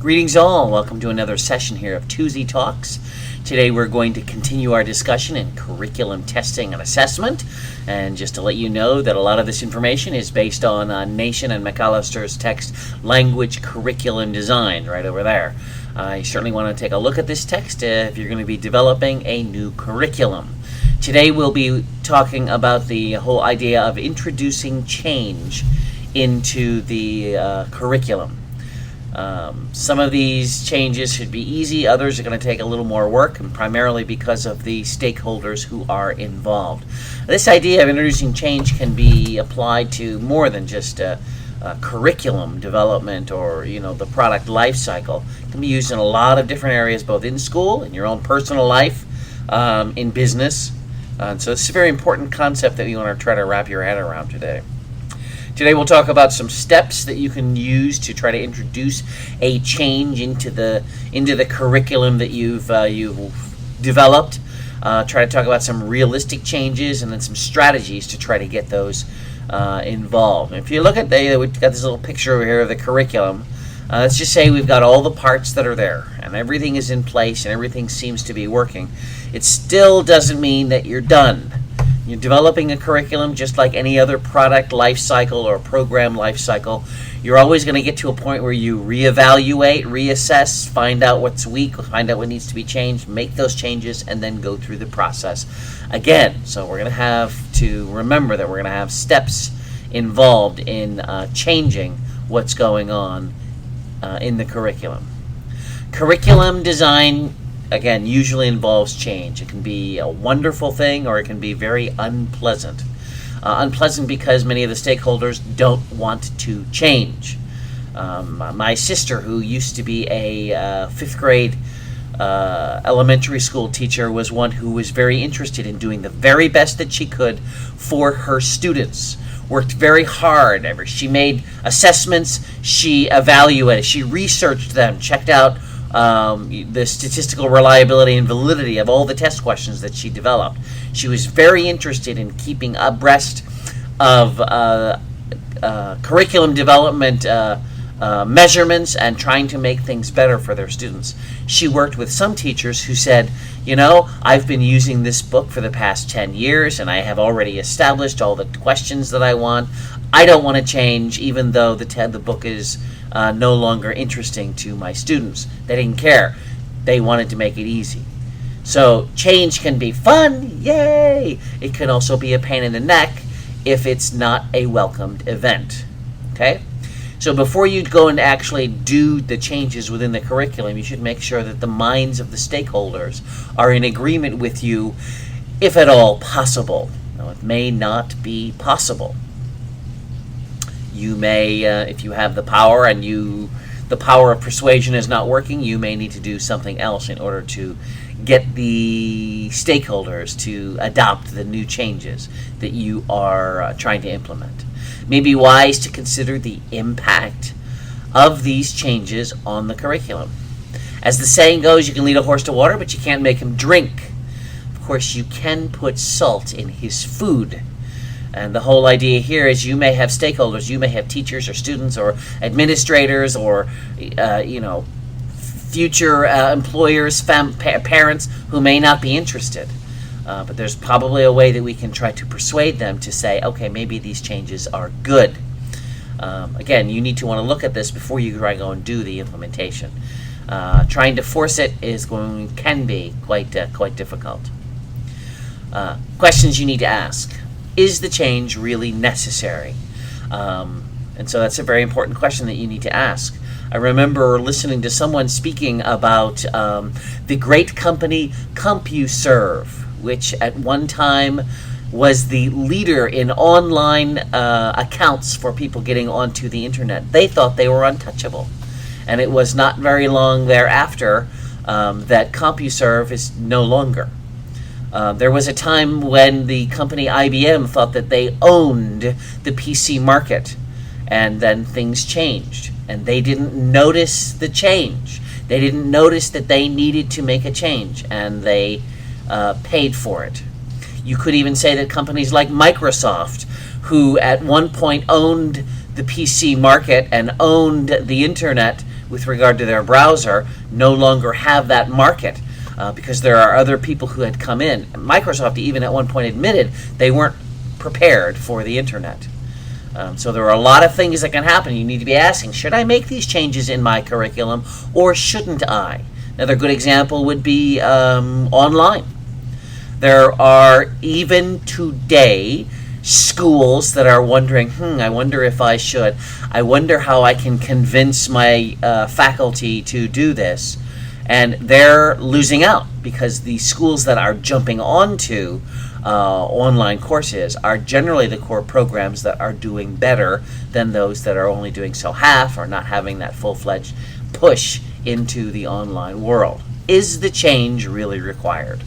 Greetings all, welcome to another session here of Tuzi Talks. Today we're going to continue our discussion in curriculum testing and assessment. And just to let you know that a lot of this information is based on Nation and McAllister's text, Language Curriculum Design, right over there. You certainly want to take a look at this text if you're going to be developing a new curriculum. Today we'll be talking about the whole idea of introducing change into the curriculum. Some of these changes should be easy, others are going to take a little more work, and primarily because of the stakeholders who are involved. This idea of introducing change can be applied to more than just curriculum development or the product life cycle. It can be used in a lot of different areas, both in school, in your own personal life, in business. So it's a very important concept that you want to try to wrap your head around today. Today we'll talk about some steps that you can use to try to introduce a change into the curriculum that you've developed. Try to talk about some realistic changes and then some strategies to try to get those involved. And if you look at we've got this little picture over here of the curriculum. Let's just say we've got all the parts that are there and everything is in place and everything seems to be working. It still doesn't mean that you're done. You're developing a curriculum just like any other product life cycle or program life cycle. You're always going to get to a point where you reevaluate, reassess, find out what's weak, find out what needs to be changed, make those changes, and then go through the process again. So we're going to have to remember that we're going to have steps involved in changing what's going on in the curriculum. Curriculum design, again, usually involves change. It can be a wonderful thing or it can be very unpleasant. Unpleasant because many of the stakeholders don't want to change. My sister, who used to be a fifth grade elementary school teacher, was one who was very interested in doing the very best that she could for her students. Worked very hard. She made assessments, she evaluated, she researched them, checked out the statistical reliability and validity of all the test questions that she developed. She was very interested in keeping abreast of curriculum development measurements and trying to make things better for their students. She worked with some teachers who said, I've been using this book for the past 10 years and I have already established all the questions that I want. I don't want to change even though the book is no longer interesting to my students. They didn't care. They wanted to make it easy. So change can be fun, yay! It can also be a pain in the neck if it's not a welcomed event. Okay? So before you go and actually do the changes within the curriculum, you should make sure that the minds of the stakeholders are in agreement with you, if at all possible. Now, it may not be possible. You may, if you have the power and the power of persuasion is not working, you may need to do something else in order to get the stakeholders to adopt the new changes that you are trying to implement. It may be wise to consider the impact of these changes on the curriculum. As the saying goes, you can lead a horse to water, but you can't make him drink. Of course, you can put salt in his food. And the whole idea here is you may have stakeholders, you may have teachers or students or administrators or, future employers, parents who may not be interested. But there's probably a way that we can try to persuade them to say, okay, maybe these changes are good. Again, you need to want to look at this before you try to go and do the implementation. Trying to force it can be quite difficult. Questions you need to ask. Is the change really necessary? And so that's a very important question that you need to ask. I remember listening to someone speaking about the great company CompuServe, which at one time was the leader in online accounts for people getting onto the internet. They thought they were untouchable. And it was not very long thereafter that CompuServe is no longer. There was a time when the company IBM thought that they owned the PC market, and then things changed, and they didn't notice the change. They didn't notice that they needed to make a change, and they paid for it. You could even say that companies like Microsoft, who at one point owned the PC market and owned the internet, with regard to their browser no longer have that market because there are other people who had come in. Microsoft even at one point admitted they weren't prepared for the internet. So there are a lot of things that can happen. You need to be asking, should I make these changes in my curriculum or shouldn't I? Another good example would be online. There are even today schools that are wondering, I wonder if I should. I wonder how I can convince my faculty to do this. And they're losing out because the schools that are jumping onto online courses are generally the core programs that are doing better than those that are only doing so half or not having that full-fledged push into the online world. Is the change really required?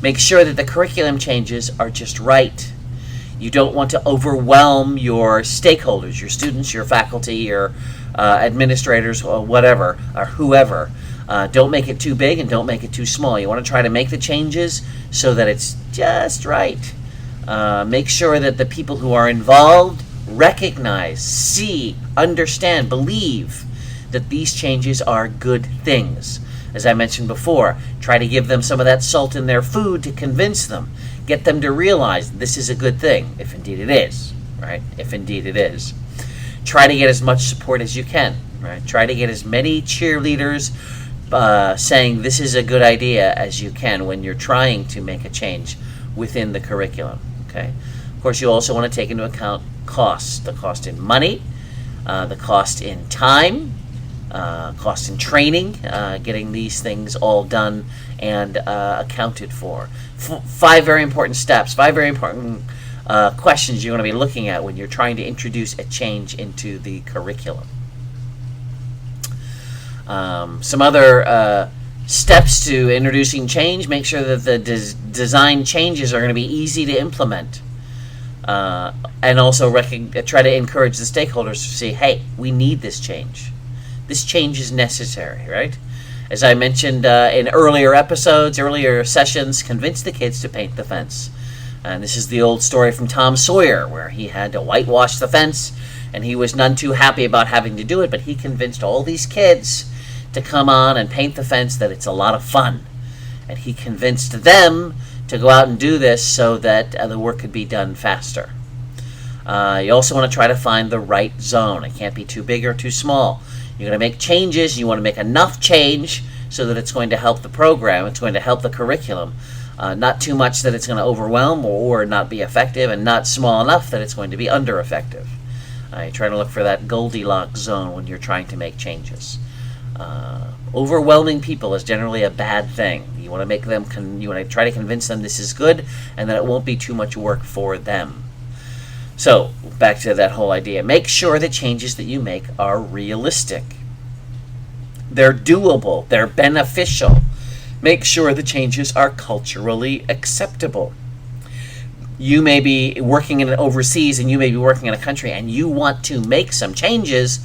Make sure that the curriculum changes are just right. You don't want to overwhelm your stakeholders, your students, your faculty, your administrators, or whatever, or whoever. Don't make it too big and don't make it too small. You want to try to make the changes so that it's just right. Make sure that the people who are involved recognize, see, understand, believe that these changes are good things. As I mentioned before, try to give them some of that salt in their food to convince them. Get them to realize this is a good thing, if indeed it is, right? If indeed it is. Try to get as much support as you can, right? Try to get as many cheerleaders saying this is a good idea as you can when you're trying to make a change within the curriculum, okay? Of course, you also want to take into account costs, the cost in money, the cost in time, cost in training, getting these things all done and accounted for. 5 very important steps, 5 very important questions you're going to be looking at when you're trying to introduce a change into the curriculum. Some other steps to introducing change: make sure that the design changes are going to be easy to implement. And also try to encourage the stakeholders to say, hey, we need this change. This change is necessary, right? As I mentioned in earlier episodes, earlier sessions, convince the kids to paint the fence. And this is the old story from Tom Sawyer, where he had to whitewash the fence, and he was none too happy about having to do it, but he convinced all these kids to come on and paint the fence, that it's a lot of fun. And he convinced them to go out and do this so that the work could be done faster. You also want to try to find the right zone. It can't be too big or too small. You're going to make changes. You want to make enough change so that it's going to help the program. It's going to help the curriculum. Not too much that it's going to overwhelm or not be effective, and not small enough that it's going to be under-effective. You're trying to look for that Goldilocks zone when you're trying to make changes. Overwhelming people is generally a bad thing. You want to make them, you want to try to convince them this is good and that it won't be too much work for them. So, back to that whole idea. Make sure the changes that you make are realistic. They're doable. They're beneficial. Make sure the changes are culturally acceptable. You may be working overseas and you may be working in a country and you want to make some changes,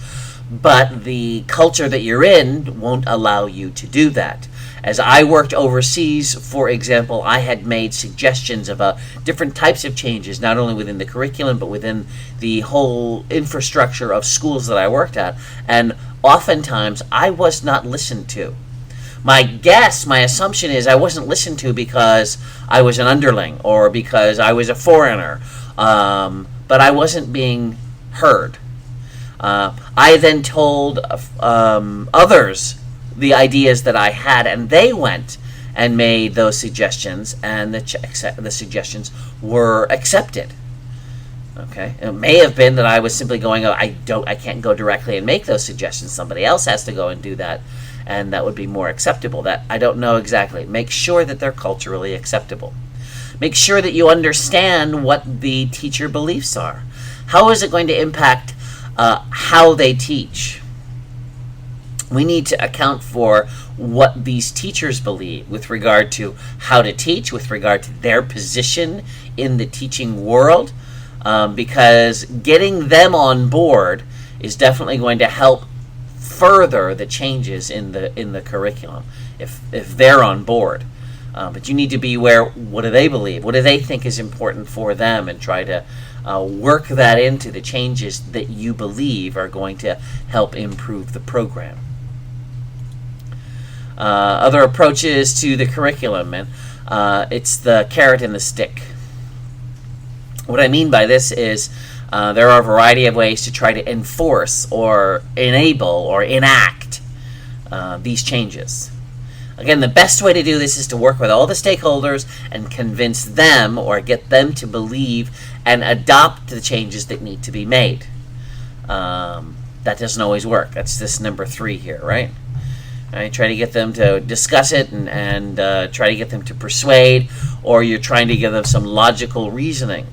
but the culture that you're in won't allow you to do that. As I worked overseas, for example, I had made suggestions about different types of changes, not only within the curriculum, but within the whole infrastructure of schools that I worked at. And oftentimes, I was not listened to. My assumption is I wasn't listened to because I was an underling or because I was a foreigner, but I wasn't being heard. I then told others the ideas that I had, and they went and made those suggestions, and the suggestions were accepted. Okay, it may have been that I was simply going, I can't go directly and make those suggestions. Somebody else has to go and do that, and that would be more acceptable. That I don't know exactly. Make sure that they're culturally acceptable. Make sure that you understand what the teacher beliefs are. How is it going to impact how they teach? We need to account for what these teachers believe with regard to how to teach, with regard to their position in the teaching world, because getting them on board is definitely going to help further the changes in the curriculum if they're on board. But you need to be aware, what do they believe? What do they think is important for them, and try to work that into the changes that you believe are going to help improve the program. Other approaches to the curriculum, and it's the carrot and the stick. What I mean by this is there are a variety of ways to try to enforce or enable or enact these changes. Again, the best way to do this is to work with all the stakeholders and convince them or get them to believe and adopt the changes that need to be made. That doesn't always work. That's this number 3 here, right? Right? Try to get them to discuss it and try to get them to persuade, or you're trying to give them some logical reasoning.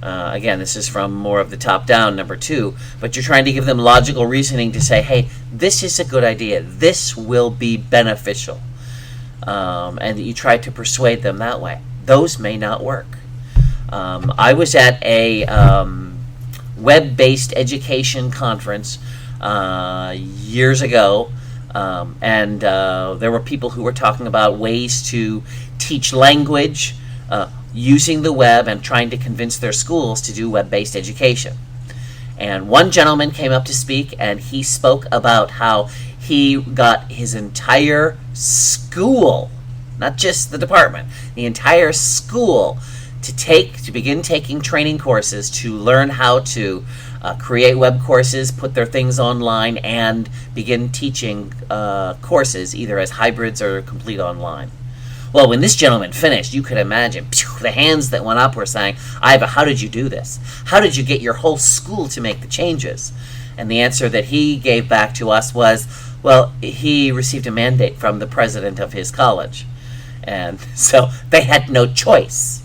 Again, this is from more of the top-down, number 2, but you're trying to give them logical reasoning to say, hey, this is a good idea. This will be beneficial. And you try to persuade them that way. Those may not work. I was at a web-based education conference years ago, and there were people who were talking about ways to teach language using the web and trying to convince their schools to do web-based education. And one gentleman came up to speak, and he spoke about how he got his entire school, not just the department, the entire school, to begin taking training courses to learn how to create web courses, put their things online, and begin teaching courses either as hybrids or complete online. Well, when this gentleman finished, you could imagine the hands that went up were saying, Iva, how did you do this? How did you get your whole school to make the changes? And the answer that he gave back to us was, well, he received a mandate from the president of his college. And so they had no choice.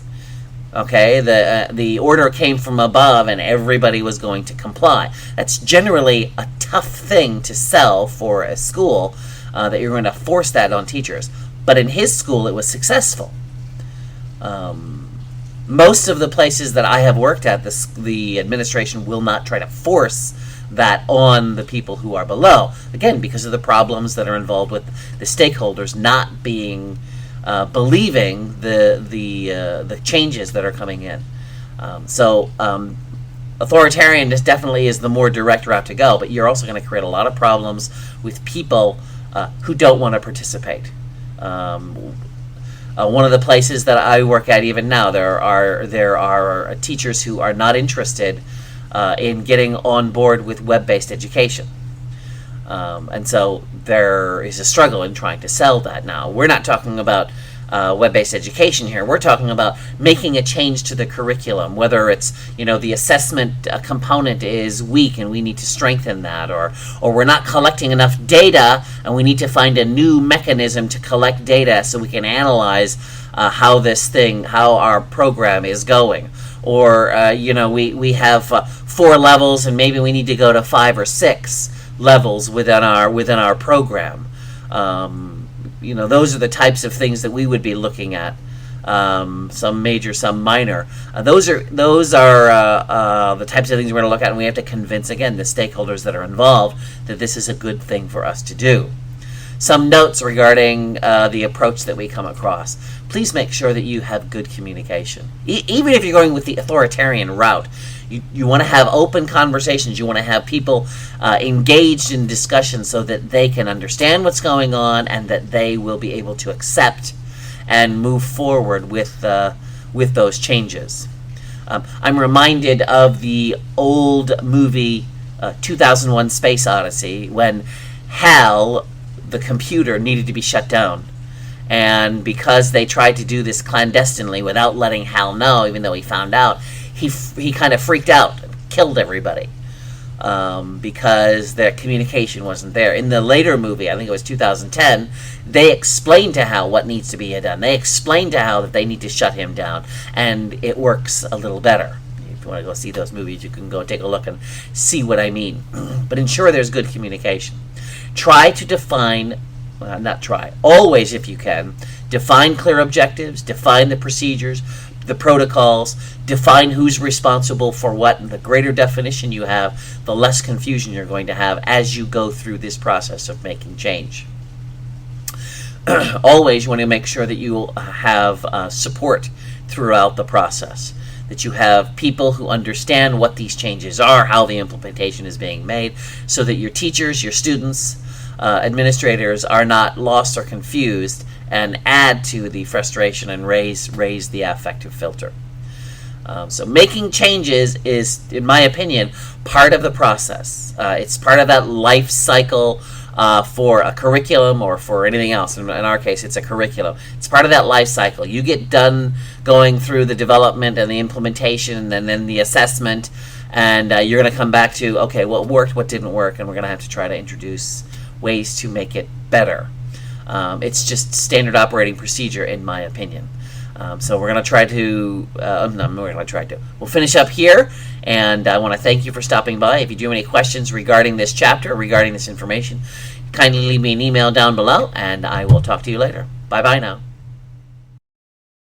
Okay, the order came from above and everybody was going to comply. That's generally a tough thing to sell for a school, that you're going to force that on teachers. But in his school, it was successful. Most of the places that I have worked at, the administration will not try to force that on the people who are below. Again, because of the problems that are involved with the stakeholders not being believing the changes that are coming in. Authoritarian definitely is the more direct route to go, but you're also going to create a lot of problems with people who don't want to participate. One of the places that I work at even now, there are teachers who are not interested in getting on board with web-based education. And so there is a struggle in trying to sell that now. We're not talking about web-based education here. We're talking about making a change to the curriculum, whether it's, the assessment component is weak and we need to strengthen that, or we're not collecting enough data and we need to find a new mechanism to collect data so we can analyze how our program is going. Or, we have 4 levels and maybe we need to go to 5 or 6 levels within our program. Those are the types of things that we would be looking at. Some major, some minor. Those are the types of things we're going to look at, and we have to convince, again, the stakeholders that are involved that this is a good thing for us to do. Some notes regarding the approach that we come across. Please make sure that you have good communication. Even if you're going with the authoritarian route, you want to have open conversations. You want to have people engaged in discussion so that they can understand what's going on and that they will be able to accept and move forward with those changes. I'm reminded of the old movie 2001 Space Odyssey, when HAL, the computer, needed to be shut down. And because they tried to do this clandestinely without letting HAL know, even though he found out, he kind of freaked out and killed everybody because their communication wasn't there. In the later movie, I think it was 2010, they explained to HAL what needs to be done. They explained to HAL that they need to shut him down, and it works a little better. If you want to go see those movies, you can go take a look and see what I mean. But ensure there's good communication. Try to define, always if you can, define clear objectives, define the procedures, the protocols, define who's responsible for what, and the greater definition you have, the less confusion you're going to have as you go through this process of making change. Always you want to make sure that you have support throughout the process, that you have people who understand what these changes are, how the implementation is being made, so that your teachers, your students, administrators are not lost or confused and add to the frustration and raise the affective filter. So making changes is, in my opinion, part of the process. It's part of that life cycle for a curriculum or for anything else. In our case, it's a curriculum. It's part of that life cycle. You get done going through the development and the implementation and then the assessment, and you're going to come back to, okay, what worked, what didn't work, and we're going to have to try to introduce ways to make it better. It's just standard operating procedure, in my opinion. So we're going to try to, we'll finish up here, and I want to thank you for stopping by. If you do have any questions regarding this chapter, regarding this information, kindly leave me an email down below, and I will talk to you later. Bye-bye now.